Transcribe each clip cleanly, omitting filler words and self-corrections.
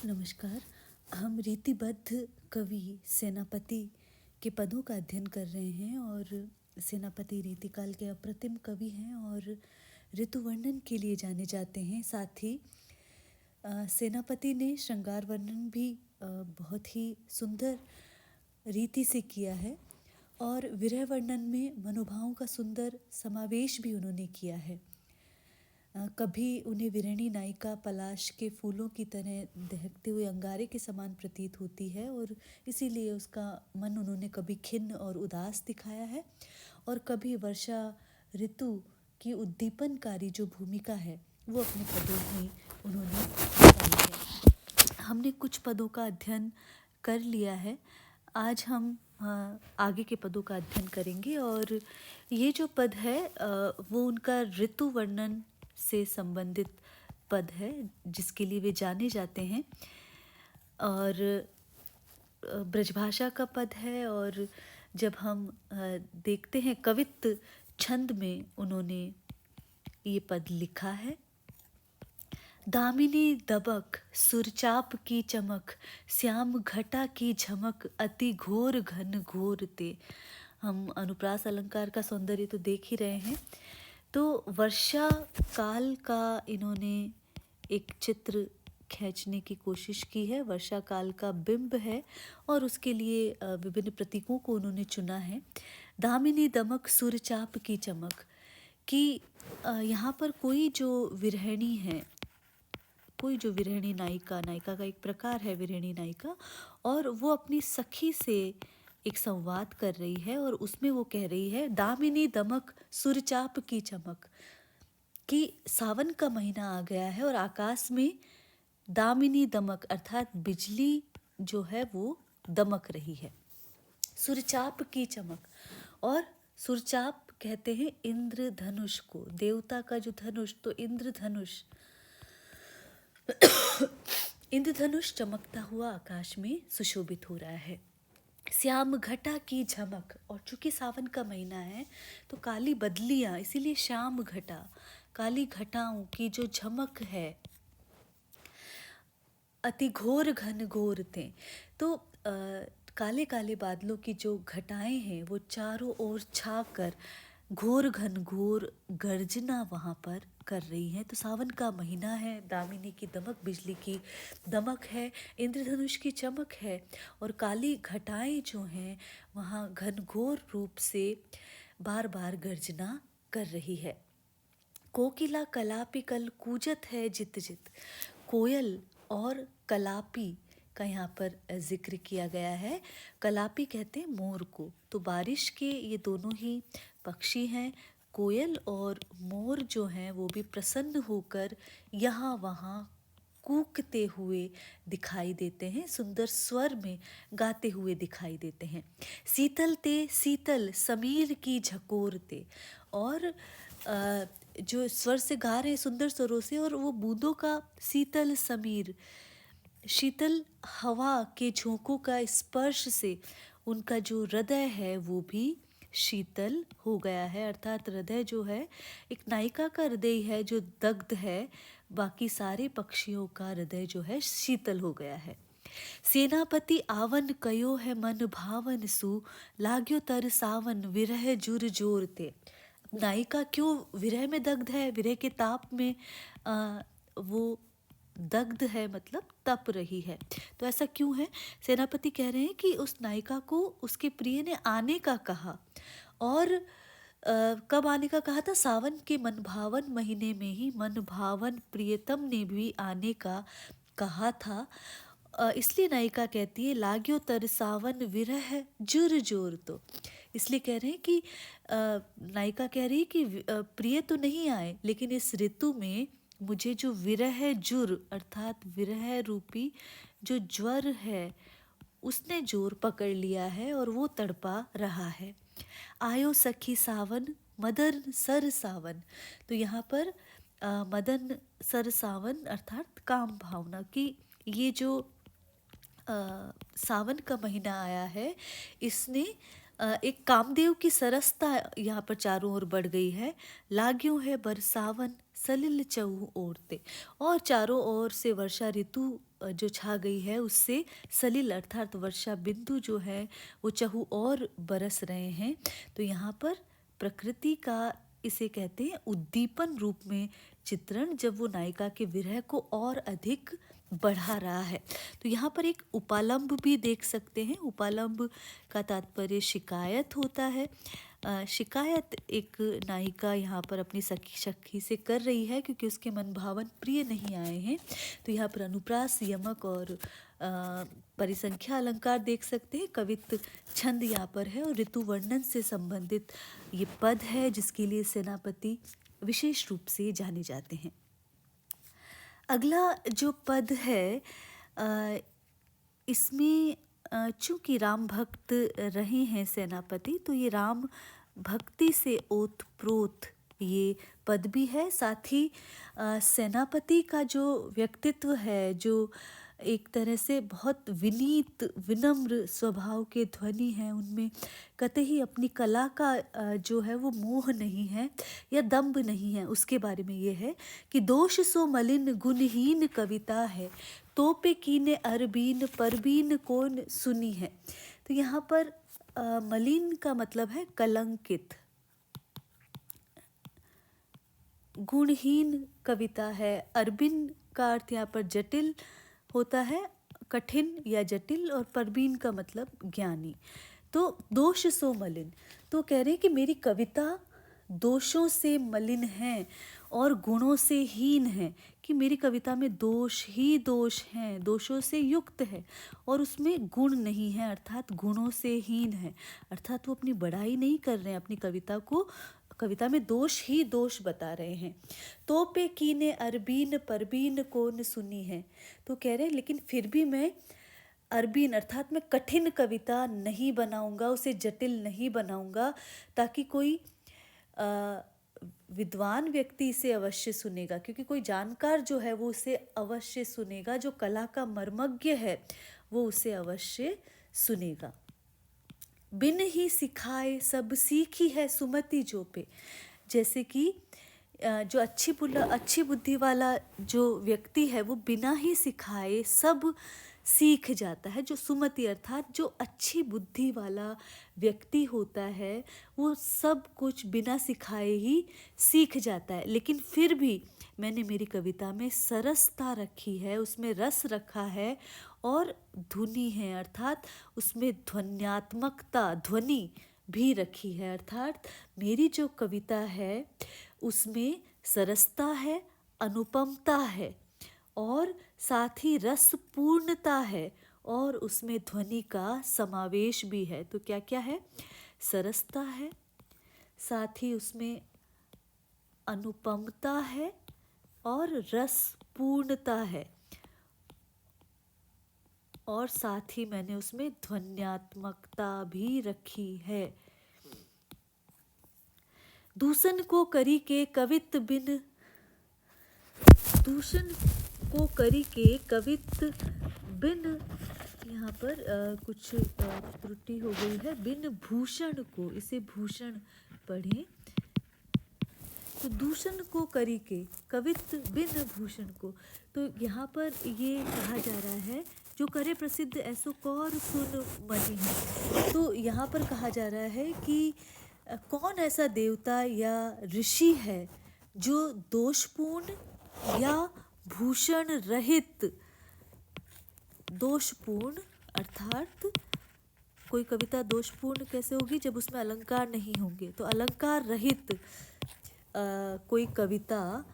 नमस्कार। हम रीतिबद्ध कवि सेनापति के पदों का अध्ययन कर रहे हैं और सेनापति रीतिकाल के अप्रतिम कवि हैं और ऋतु वर्णन के लिए जाने जाते हैं। साथ ही सेनापति ने श्रृंगार वर्णन भी बहुत ही सुंदर रीति से किया है और विरह वर्णन में मनोभावों का सुंदर समावेश भी उन्होंने किया है। कभी उन्हें विरणी नायिका पलाश के फूलों की तरह दहकते हुए अंगारे के समान प्रतीत होती है और इसीलिए उसका मन उन्होंने कभी खिन्न और उदास दिखाया है और कभी वर्षा ऋतु की उद्दीपनकारी जो भूमिका है वो अपने पदों में उन्होंने निभाई है। हमने कुछ पदों का अध्ययन कर लिया है। आज हम आगे के पदों का अध्ययन करेंगे और ये जो पद है वो उनका ऋतु वर्णन से संबंधित पद है जिसके लिए वे जाने जाते हैं और ब्रजभाषा का पद है। और जब हम देखते हैं कवित्त छंद में उन्होंने ये पद लिखा है। दामिनी दबक सुरचाप की चमक श्याम घटा की झमक अति घोर घन घोर ते। हम अनुप्रास अलंकार का सौंदर्य तो देख ही रहे हैं। तो वर्षा काल का इन्होंने एक चित्र खींचने की कोशिश की है। वर्षा काल का बिंब है और उसके लिए विभिन्न प्रतीकों को उन्होंने चुना है। दामिनी दमक सुरचाप की चमक कि यहाँ पर कोई जो विरहिणी है, कोई जो विरहिणी नायिका का एक प्रकार है विरहिणी नायिका, और वो अपनी सखी से एक संवाद कर रही है और उसमें वो कह रही है दामिनी दमक सुरचाप की चमक कि सावन का महीना आ गया है और आकाश में दामिनी दमक अर्थात बिजली जो है वो दमक रही है। सुरचाप की चमक, और सुरचाप कहते हैं इंद्रधनुष को, देवता का जो धनुष, तो इंद्रधनुष इंद्रधनुष चमकता हुआ आकाश में सुशोभित हो रहा है। श्याम घटा की झमक, और चूंकि सावन का महीना है तो काली बदलियां, इसीलिए श्याम घटा, काली घटाओं की जो झमक है। अति घोर घन घोर थे, तो काले काले बादलों की जो घटाएं हैं वो चारों ओर छाकर घोर घन घोर गर्जना वहाँ पर कर रही हैं। तो सावन का महीना है, दामिनी की दमक, बिजली की दमक है, इंद्रधनुष की चमक है और काली घटाएं जो हैं वहाँ घनघोर रूप से बार बार गर्जना कर रही है। कोकिला कलापी कल कूजत है जित जित, कोयल और कलापी का यहाँ पर जिक्र किया गया है। कलापी कहते हैं मोर को, तो बारिश के ये दोनों ही पक्षी हैं। कोयल और मोर जो हैं वो भी प्रसन्न होकर यहाँ वहाँ कूकते हुए दिखाई देते हैं, सुंदर स्वर में गाते हुए दिखाई देते हैं। शीतल ते शीतल समीर की झकोरते, और जो स्वर से गा रहे हैं सुंदर स्वरों से, और वो बूंदों का शीतल समीर, शीतल हवा के झोंकों का स्पर्श से उनका जो हृदय है वो भी शीतल हो गया है। अर्थात हृदय जो है, एक नायिका का हृदय है जो दग्ध है, बाकी सारे पक्षियों का हृदय जो है शीतल हो गया है। सेनापति आवन कयो है मन भावन सु, लाग्यो तर सावन विरह जुर जोर ते। नायिका क्यों विरह में दग्ध है, विरह के ताप में वो दग्ध है, मतलब तप रही है। तो ऐसा क्यों है? सेनापति कह रहे हैं कि उस नायिका को उसके प्रिय ने आने का कहा, और कब आने का कहा था? सावन के मनभावन महीने में ही मनभावन प्रियतम ने भी आने का कहा था। इसलिए नायिका कहती है लाग्यो तर सावन विरह जुर जोर, तो इसलिए कह रहे हैं कि नायिका कह रही है कि प्रिय तो नहीं आए, लेकिन इस ऋतु में मुझे जो विरह जुर अर्थात विरह रूपी जो ज्वर है उसने जोर पकड़ लिया है और वो तड़पा रहा है। आयो सखी सावन मदन सर सावन, तो यहाँ पर मदन सर सावन अर्थात काम भावना की, ये जो सावन का महीना आया है इसने एक कामदेव की सरसता यहाँ पर चारों ओर बढ़ गई है। लाग्यों है बरसावन सलिल चहु ओरते, और चारों ओर से वर्षा ऋतु जो छा गई है उससे सलिल अर्थात वर्षा बिंदु जो है वो चहु और बरस रहे हैं। तो यहाँ पर प्रकृति का इसे कहते हैं उद्दीपन रूप में चित्रण, जब वो नायिका के विरह को और अधिक बढ़ा रहा है। तो यहाँ पर एक उपालंब भी देख सकते हैं। उपालंब का तात्पर्य शिकायत होता है। शिकायत एक नायिका यहाँ पर अपनी सखी से कर रही है क्योंकि उसके मन भावन प्रिय नहीं आए हैं। तो यहाँ पर अनुप्रास, यमक और परिसंख्या अलंकार देख सकते हैं। कवित्व छंद यहाँ पर है और ऋतु वर्णन से संबंधित ये पद है जिसके लिए सेनापति विशेष रूप से जाने जाते हैं। अगला जो पद है इसमें चूंकि राम भक्त रहे हैं सेनापति, तो ये राम भक्ति से ओतप्रोत ये पद भी है। साथ ही सेनापति का जो व्यक्तित्व है, जो एक तरह से बहुत विनीत विनम्र स्वभाव के ध्वनि हैं, उनमें कतई अपनी कला का जो है वो मोह नहीं है या दंभ नहीं है। उसके बारे में ये है कि दोष सो मलिन गुणहीन कविता है, तोपे कीने अरबीन परबीन कौन सुनी है। तो यहाँ पर मलिन का मतलब है कलंकित, गुणहीन कविता है। अरबिन का अर्थ यहाँ पर जटिल होता है, कठिन या जटिल, और परबीन का मतलब ज्ञानी। तो दोष सो मलिन, तो कह रहे हैं कि मेरी कविता दोषों से मलिन है और गुणों से हीन है, कि मेरी कविता में दोष ही दोष हैं, दोषों से युक्त है और उसमें गुण नहीं है, अर्थात गुणों से हीन है। अर्थात वो अपनी बड़ाई नहीं कर रहे हैं, अपनी कविता में दोष ही दोष बता रहे हैं। तो पे कीने अरबीन परबीन कौन सुनी है, तो कह रहे हैं लेकिन फिर भी मैं अरबीन अर्थात मैं कठिन कविता नहीं बनाऊंगा, उसे जटिल नहीं बनाऊंगा, ताकि कोई विद्वान व्यक्ति इसे अवश्य सुनेगा, क्योंकि कोई जानकार जो है वो उसे अवश्य सुनेगा, जो कला का मर्मज्ञ है वो उसे अवश्य सुनेगा। बिन ही सिखाए सब सीखी है सुमति जो पे, जैसे कि जो अच्छी बुद्धि वाला जो व्यक्ति है वो बिना ही सिखाए सब सीख जाता है। जो सुमति अर्थात जो अच्छी बुद्धि वाला व्यक्ति होता है वो सब कुछ बिना सिखाए ही सीख जाता है। लेकिन फिर भी मैंने मेरी कविता में सरसता रखी है, उसमें रस रखा है और धुनी है, अर्थात उसमें ध्वन्यात्मकता ध्वनि भी रखी है। अर्थात मेरी जो कविता है उसमें सरसता है, अनुपमता है और साथ ही रसपूर्णता है और उसमें ध्वनि का समावेश भी है। तो क्या क्या है? सरसता है, साथ ही उसमें अनुपमता है और रसपूर्णता है, और साथ ही मैंने उसमें ध्वन्यात्मकता भी रखी है। दूषण को करी के कवित बिन, दूषण को करी के कवित बिन, यहाँ पर कुछ त्रुटि हो गई है, बिन भूषण को, इसे भूषण पढ़ें। तो दूषण को करी के कवित बिन भूषण को, तो यहाँ पर ये कहा जा रहा है जो करे प्रसिद्ध ऐसो कौर सुन मनि है। तो यहाँ पर कहा जा रहा है कि कौन ऐसा देवता या ऋषि है जो दोषपूर्ण या भूषण रहित, दोषपूर्ण अर्थात कोई कविता दोषपूर्ण कैसे होगी? जब उसमें अलंकार नहीं होंगे। तो अलंकार रहित कोई कविता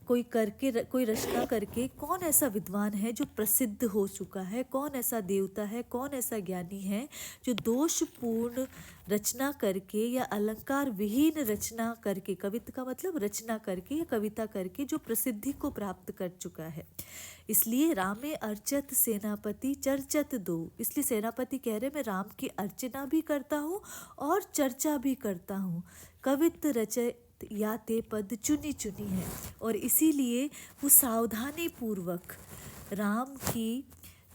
कोई रचना करके कौन ऐसा विद्वान है जो प्रसिद्ध हो चुका है, कौन ऐसा देवता है, कौन ऐसा ज्ञानी है जो दोषपूर्ण रचना करके या अलंकार विहीन रचना करके, कविता का मतलब रचना करके या कविता करके जो प्रसिद्धि को प्राप्त कर चुका है। इसलिए रामे अर्चत सेनापति चर्चत दो, इसलिए सेनापति कह रहे मैं राम की अर्चना भी करता हूँ और चर्चा भी करता हूँ। कवित रचय या ते पद चुनी चुनी है, और इसीलिए वो सावधानी पूर्वक राम की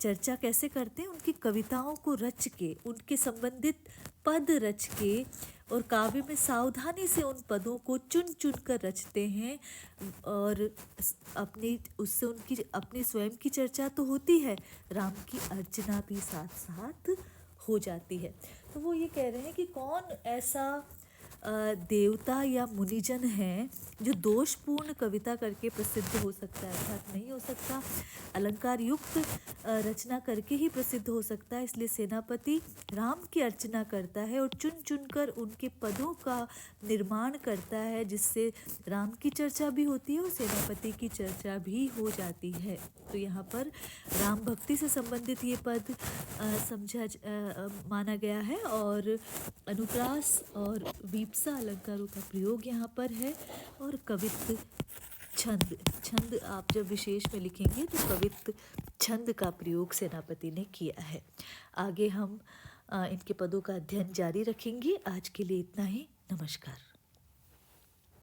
चर्चा कैसे करते हैं? उनकी कविताओं को रच के, उनके संबंधित पद रच के और काव्य में सावधानी से उन पदों को चुन चुन कर रचते हैं। और अपनी उससे उनकी अपनी स्वयं की चर्चा तो होती है, राम की अर्चना भी साथ साथ हो जाती है। तो वो ये कह रहे हैं कि कौन ऐसा देवता या मुनिजन है जो दोषपूर्ण कविता करके प्रसिद्ध हो सकता है, अर्थात नहीं हो सकता। अलंकार युक्त रचना करके ही प्रसिद्ध हो सकता है। इसलिए सेनापति राम की अर्चना करता है और चुन चुन कर उनके पदों का निर्माण करता है, जिससे राम की चर्चा भी होती है और सेनापति की चर्चा भी हो जाती है। तो यहाँ पर राम भक्ति से संबंधित ये पद माना गया है और अनुप्रास और वीप्सा अलंकारों का प्रयोग यहाँ पर है। और कवित्व छंद, छंद आप जब विशेष में लिखेंगे तो कवित्व छंद का प्रयोग सेनापति ने किया है। आगे हम इनके पदों का अध्ययन जारी रखेंगे। आज के लिए इतना ही। नमस्कार।